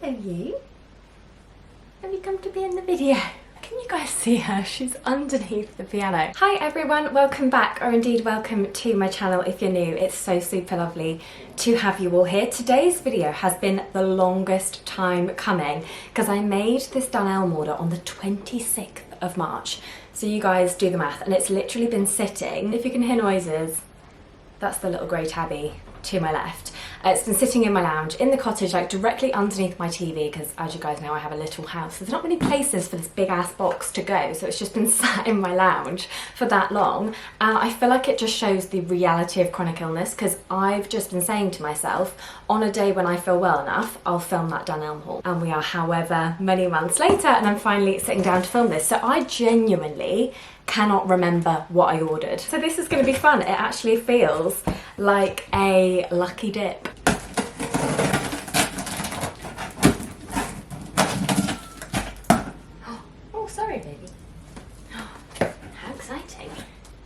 Hello you. Have you come to be in the video? Can you guys see her? She's underneath the piano. Hi everyone, welcome back, or indeed welcome to my channel if you're new. It's so super lovely to have you all here. Today's video has been the longest time coming because I made this Dunelm order on the 26th of March. So you guys do the math, and it's literally been sitting. If you can hear noises, that's the little grey tabby to my left. It's been sitting in my lounge in the cottage, like directly underneath my TV, because as you guys know I have a little house. There's not many places for this big ass box to go, so it's just been sat in my lounge for that long. And I feel like it just shows the reality of chronic illness, because I've just been saying to myself, on a day when I feel well enough, I'll film that Dunelm haul. And we are however many months later, and I'm finally sitting down to film this. So I genuinely cannot remember what I ordered. So this is going to be fun. It actually feels like a lucky dip. Oh, sorry baby. How exciting.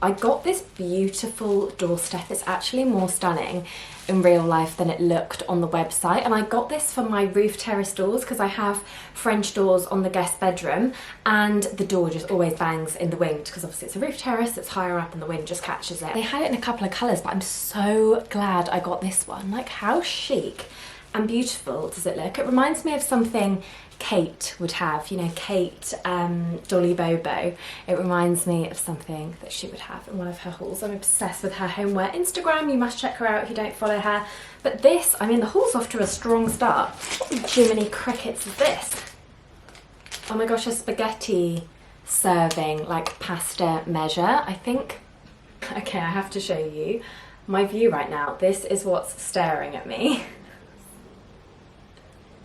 I got this beautiful doorstep. It's actually more stunning in real life than it looked on the website, and I got this for my roof terrace doors because I have French doors on the guest bedroom and the door just always bangs in the wind because obviously it's a roof terrace, it's higher up and the wind just catches it. They had it in a couple of colours, but I'm so glad I got this one. Like, how chic and beautiful does it look? It reminds me of something Kate would have, you know, Kate Dolly Bobo. It reminds me of something that she would have in one of her hauls. I'm obsessed with her homeware Instagram. You must check her out if you don't follow her. But this, I mean, the haul's off to a strong start. What Jiminy Crickets is this? Oh my gosh, a spaghetti serving, like pasta measure, I think. Okay, I have to show you my view right now. This is what's staring at me.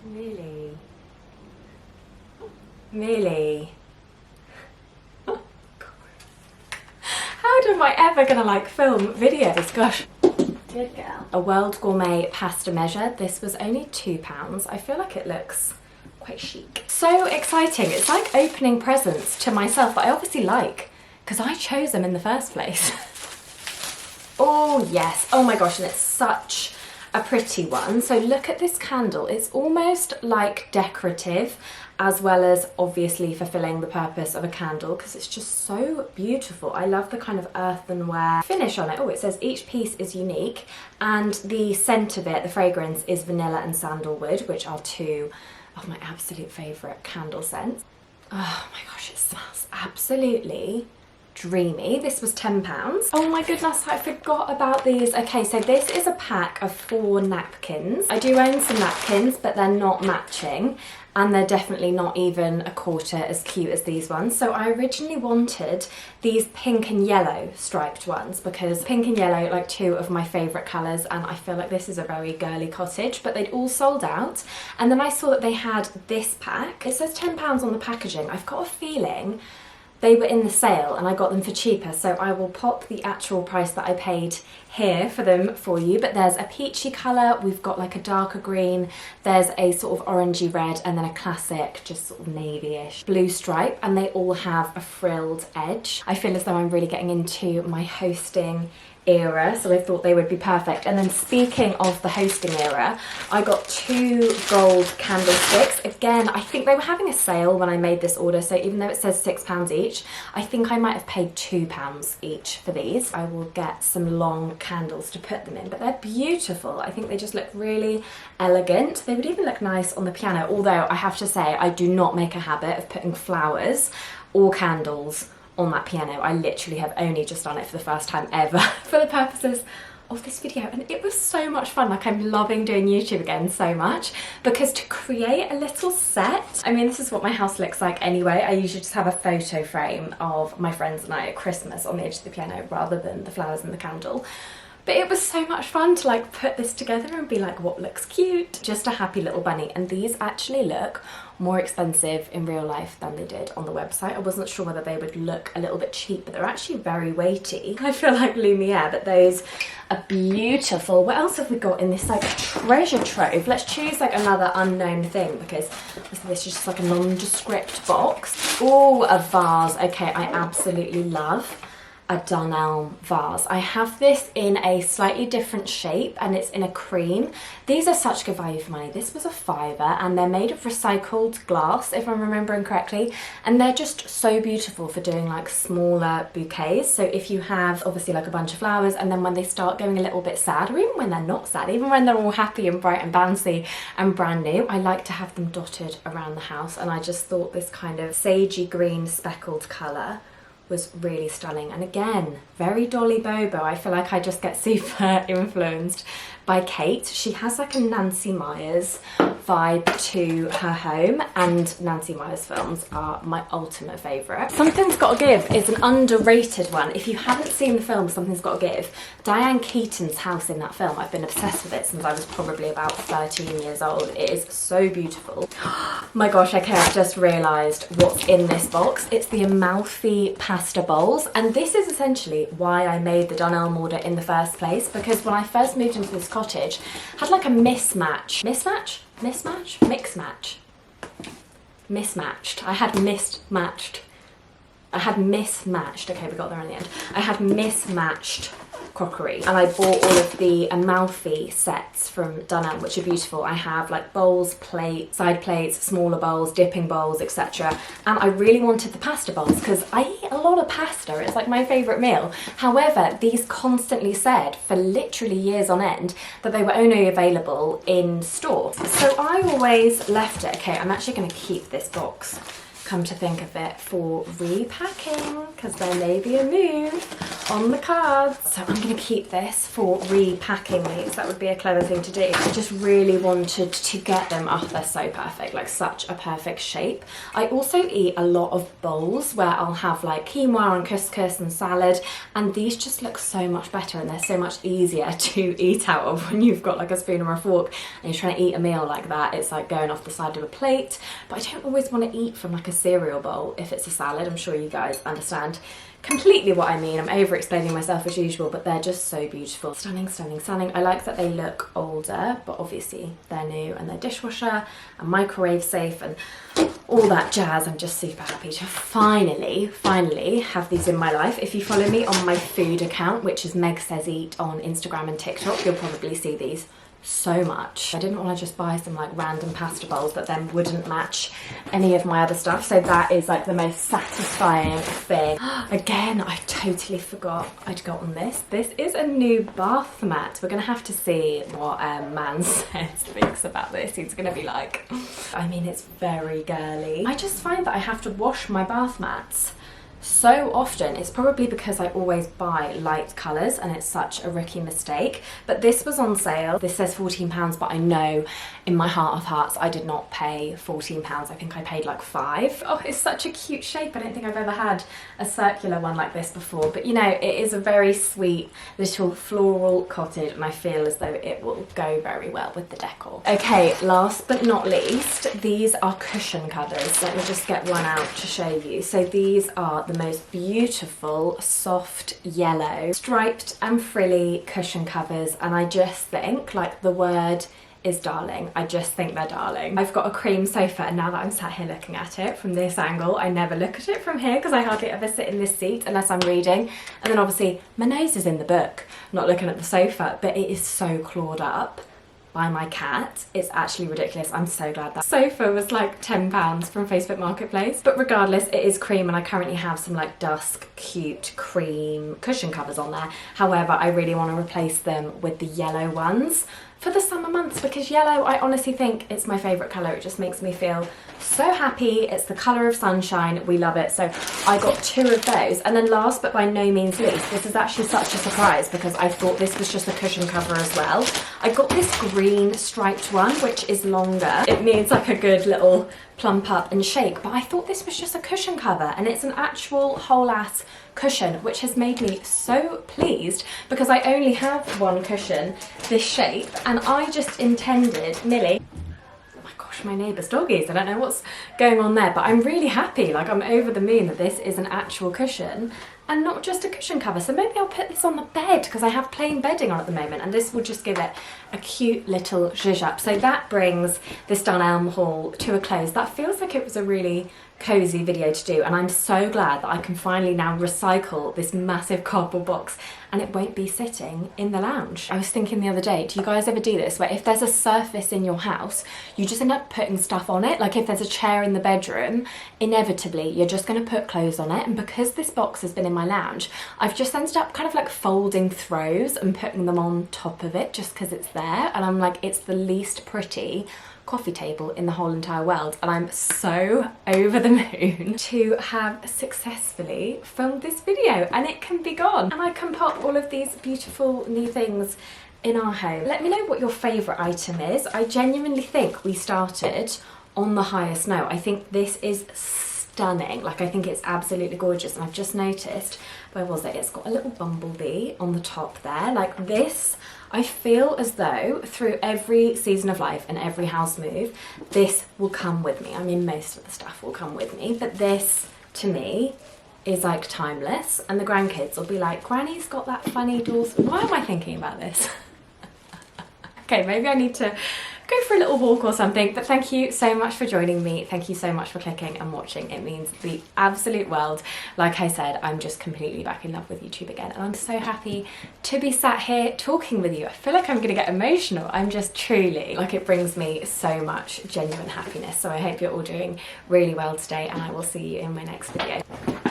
Really? Really? Oh, how am I ever gonna like film videos? Gosh. Good girl. A World Gourmet pasta measure. This was only £2. I feel like it looks quite chic. So exciting. It's like opening presents to myself that I obviously like because I chose them in the first place. Oh yes. Oh my gosh, and it's such a pretty one. So look at this candle. It's almost like decorative as well as obviously fulfilling the purpose of a candle because it's just so beautiful. I love the kind of earthenware finish on it. Oh, it says each piece is unique, and the scent of it, the fragrance, is vanilla and sandalwood, which are two of my absolute favourite candle scents. Oh my gosh, it smells absolutely dreamy. This was £10. Oh my goodness, I forgot about these. Okay, so this is a pack of 4 napkins. I do own some napkins, but they're not matching, and they're definitely not even a quarter as cute as these ones. So I originally wanted these pink and yellow striped ones because pink and yellow, like, two of my favourite colours, and I feel like this is a very girly cottage, but they'd all sold out. And then I saw that they had this pack. It says £10 on the packaging. I've got a feeling they were in the sale and I got them for cheaper, so I will pop the actual price that I paid here for them for you. But there's a peachy colour, we've got like a darker green, there's a sort of orangey red, and then a classic, just sort of navy-ish blue stripe, and they all have a frilled edge. I feel as though I'm really getting into my hosting era, so I thought they would be perfect. And then speaking of the hosting era, I got 2 gold candlesticks. Again, I think they were having a sale when I made this order, so even though it says £6 each, I think I might have paid £2 each for these. I will get some long candles to put them in, but they're beautiful. I think they just look really elegant. They would even look nice on the piano, although I have to say I do not make a habit of putting flowers or candles on that piano. I literally have only just done it for the first time ever for the purposes of this video, and it was so much fun. Like, I'm loving doing YouTube again so much because to create a little set, I mean, this is what my house looks like anyway. I usually just have a photo frame of my friends and I at Christmas on the edge of the piano rather than the flowers and the candle. But it was so much fun to like put this together and be like, what looks cute? Just a happy little bunny. And these actually look more expensive in real life than they did on the website. I wasn't sure whether they would look a little bit cheap, but they're actually very weighty. I feel like Lumiere, but those are beautiful. What else have we got in this like treasure trove? Let's choose like another unknown thing because this is just like a nondescript box. Oh, a vase. Okay, I absolutely love a Dunelm vase. I have this in a slightly different shape and it's in a cream. These are such good value for money. This was a £5 and they're made of recycled glass, if I'm remembering correctly, and they're just so beautiful for doing like smaller bouquets. So if you have obviously like a bunch of flowers and then when they start going a little bit sad, or even when they're not sad, even when they're all happy and bright and bouncy and brand new, I like to have them dotted around the house, and I just thought this kind of sagey green speckled colour was really stunning. And again, very Dolly Bobo. I feel like I just get super influenced by Kate. She has like a Nancy Meyers vibe to her home, and Nancy Meyers films are my ultimate favourite. Something's Gotta Give is an underrated one. If you haven't seen the film Something's Gotta Give, Diane Keaton's house in that film, I've been obsessed with it since I was probably about 13 years old. It is so beautiful. My gosh, okay, I've just realised what's in this box. It's the Amalfi pasta bowls, and this is essentially why I made the Dunelm order in the first place, because when I first moved into this cottage, I had like a mismatched. Okay, we got there in the end. I had mismatched crockery, and I bought all of the Amalfi sets from Dunelm, which are beautiful. I have like bowls, plates, side plates, smaller bowls, dipping bowls, etc. And I really wanted the pasta bowls because I eat a lot of pasta. It's like my favourite meal. However, these constantly said for literally years on end that they were only available in store. So I always left it. Okay, I'm actually going to keep this box, come to think of it, for repacking, because there may be a move on the cards. So I'm going to keep this for repacking these. That would be a clever thing to do. I just really wanted to get them. Oh, they're so perfect, like such a perfect shape. I also eat a lot of bowls where I'll have like quinoa and couscous and salad, and these just look so much better and they're so much easier to eat out of when you've got like a spoon or a fork and you're trying to eat a meal like that. It's like going off the side of a plate, but I don't always want to eat from like a cereal bowl if it's a salad. I'm sure you guys understand completely what I mean. I'm over explaining myself as usual, but they're just so beautiful. Stunning, stunning, stunning. I like that they look older, but obviously they're new and they're dishwasher and microwave safe and all that jazz. I'm just super happy to finally have these in my life. If you follow me on my food account, which is Meg Says Eat on Instagram and TikTok, you'll probably see these so much. I didn't want to just buy some like random pasta bowls that then wouldn't match any of my other stuff, so that is like the most satisfying thing. Again, I totally forgot I'd gotten this. This is a new bath mat. We're gonna have to see what Man Says thinks about this. He's gonna be like, I mean, it's very girly. I just find that I have to wash my bath mats so often. It's probably because I always buy light colours and it's such a rookie mistake, but this was on sale. This says £14, but I know in my heart of hearts I did not pay £14. I think I paid like £5. Oh, it's such a cute shape. I don't think I've ever had a circular one like this before, but you know, it is a very sweet little floral cottage and I feel as though it will go very well with the decor. Okay, last but not least, these are cushion covers. Let me just get one out to show you. So these are the most beautiful soft yellow striped and frilly cushion covers, and I just think like the word is darling. I just think they're darling. I've got a cream sofa, and now that I'm sat here looking at it from this angle, I never look at it from here because I hardly ever sit in this seat unless I'm reading, and then obviously my nose is in the book, not looking at the sofa, but it is so clawed up by my cat. It's actually ridiculous. I'm so glad that sofa was like £10 from Facebook Marketplace. But regardless, it is cream and I currently have some like dusk cute cream cushion covers on there. However, I really want to replace them with the yellow ones for the summer months, because yellow, I honestly think it's my favourite colour. It just makes me feel so happy. It's the colour of sunshine. We love it. So I got 2 of those. And then last but by no means least, this is actually such a surprise because I thought this was just a cushion cover as well. I got this green striped one, which is longer. It needs like a good little plump up and shake, but I thought this was just a cushion cover, and it's an actual whole ass cushion, which has made me so pleased because I only have one cushion this shape, and I just intended Millie. Oh my gosh, my neighbour's doggies. I don't know what's going on there, but I'm really happy. Like, I'm over the moon that this is an actual cushion and not just a cushion cover. So maybe I'll put this on the bed because I have plain bedding on at the moment, and this will just give it a cute little zhuzh up. So that brings this Dunelm haul to a close. That feels like it was a really cozy video to do, and I'm so glad that I can finally now recycle this massive cardboard box and it won't be sitting in the lounge. I was thinking the other day, do you guys ever do this where if there's a surface in your house, you just end up putting stuff on it? Like if there's a chair in the bedroom, inevitably you're just going to put clothes on it, and because this box has been in my lounge, I've just ended up kind of like folding throws and putting them on top of it just because it's there, and I'm like, it's the least pretty coffee table in the whole entire world, and I'm so over the moon to have successfully filmed this video, and it can be gone and I can pop all of these beautiful new things in our home. Let me know what your favourite item is. I genuinely think we started on the highest note. I think this is stunning. Like, I think it's absolutely gorgeous, and I've just noticed, where was it? It's got a little bumblebee on the top there. Like this, I feel as though through every season of life and every house move, this will come with me. I mean, most of the stuff will come with me, but this, to me, is like timeless, and the grandkids will be like, Granny's got that funny Doorstop. Why am I thinking about this? Okay, maybe I need to go for a little walk or something, but thank you so much for joining me. Thank you so much for clicking and watching. It means the absolute world. Like I said, I'm just completely back in love with YouTube again, and I'm so happy to be sat here talking with you. I feel like I'm gonna get emotional. I'm just truly, like, it brings me so much genuine happiness. So I hope you're all doing really well today, and I will see you in my next video.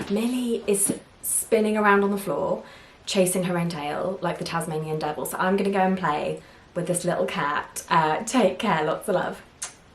Millie is spinning around on the floor, chasing her own tail like the Tasmanian devil. So I'm gonna go and play with this little cat. Take care, lots of love.